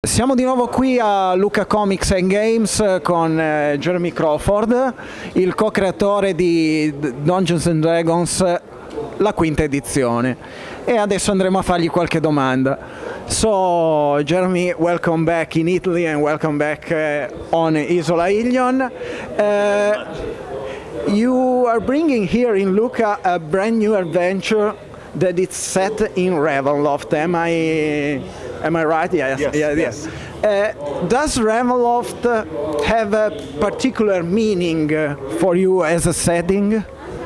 Siamo di nuovo qui a Lucca Comics Games con Jeremy Crawford, il co-creatore di Dungeons and Dragons, la quinta edizione, e adesso andremo a fargli qualche domanda. So, Jeremy, welcome back in Italy and welcome back on Isola Illyon. You are bringing here in Lucca a brand new adventure that is set in Ravenloft. Am I right? Yes. Yes. Does Ravenloft have a particular meaning for you as a setting?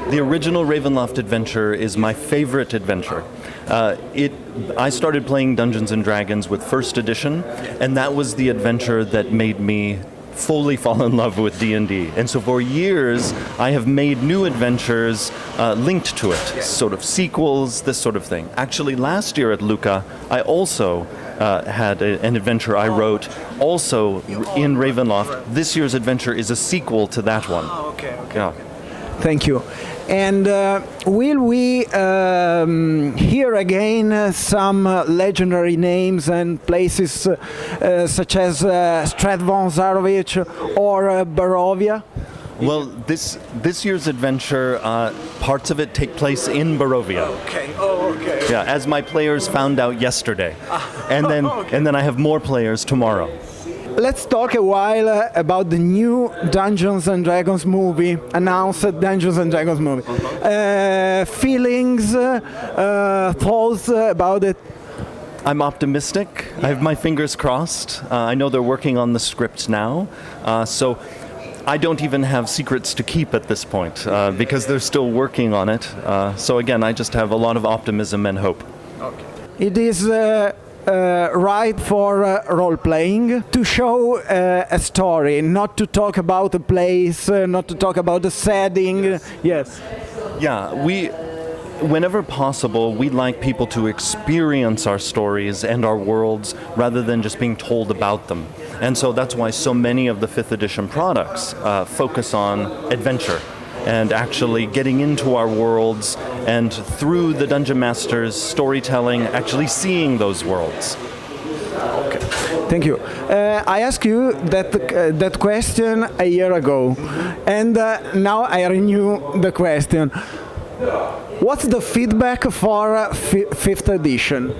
The original Ravenloft adventure is my favorite adventure. I started playing Dungeons and Dragons with first edition, and that was the adventure that made me fully fall in love with D&D. And so for years, I have made new adventures linked to it, sort of sequels, this sort of thing. Actually, last year at Lucca, I also had an adventure I wrote also in Ravenloft. This year's adventure is a sequel to that one. Okay. Yeah. Thank you. And will we hear again some legendary names and places such as Stradvon Zarovich or Barovia? Well, this year's adventure, parts of it take place in Barovia. Okay. Oh, okay. Yeah, as my players found out yesterday, and then I have more players tomorrow. Let's talk a while about the new Dungeons and Dragons movie, announced Dungeons and Dragons movie. Feelings, thoughts about it? I'm optimistic. I have my fingers crossed. I know they're working on the script now, so I don't even have secrets to keep at this point because they're still working on it. So again, I just have a lot of optimism and hope. Okay. It is right for role-playing, to show a story, not to talk about a place, not to talk about the setting. Yes. Yeah, whenever possible, we like people to experience our stories and our worlds rather than just being told about them. And so that's why so many of the 5th edition products focus on adventure and actually getting into our worlds and through the Dungeon Master's storytelling, actually seeing those worlds. Okay. Thank you. I asked you that question a year ago, and now I renew the question. What's the feedback for 5th edition?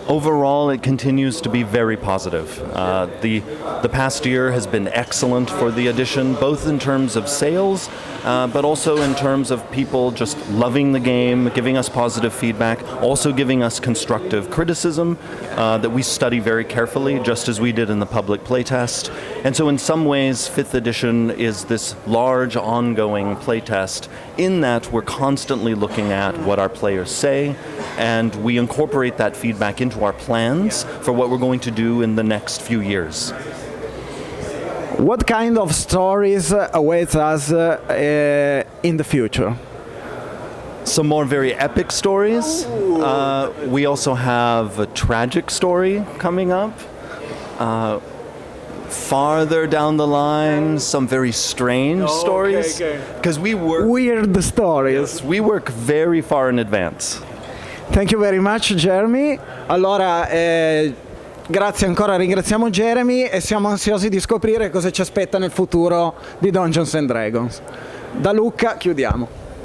Overall, it continues to be very positive. The past year has been excellent for the edition, both in terms of sales, but also in terms of people just loving the game, giving us positive feedback, also giving us constructive criticism that we study very carefully, just as we did in the public playtest. And so in some ways, 5th edition is this large, ongoing playtest in that we're constantly looking at what our players say, and we incorporate that feedback into our plans for what we're going to do in the next few years. What kind of stories awaits us in the future? Some more very epic stories. We also have a tragic story coming up. Farther down the line, some very strange stories. Because we work... Weird stories. Yes, we work very far in advance. Thank you very much, Jeremy. Allora, grazie ancora, ringraziamo Jeremy e siamo ansiosi di scoprire cosa ci aspetta nel futuro di Dungeons and Dragons. Da Lucca chiudiamo.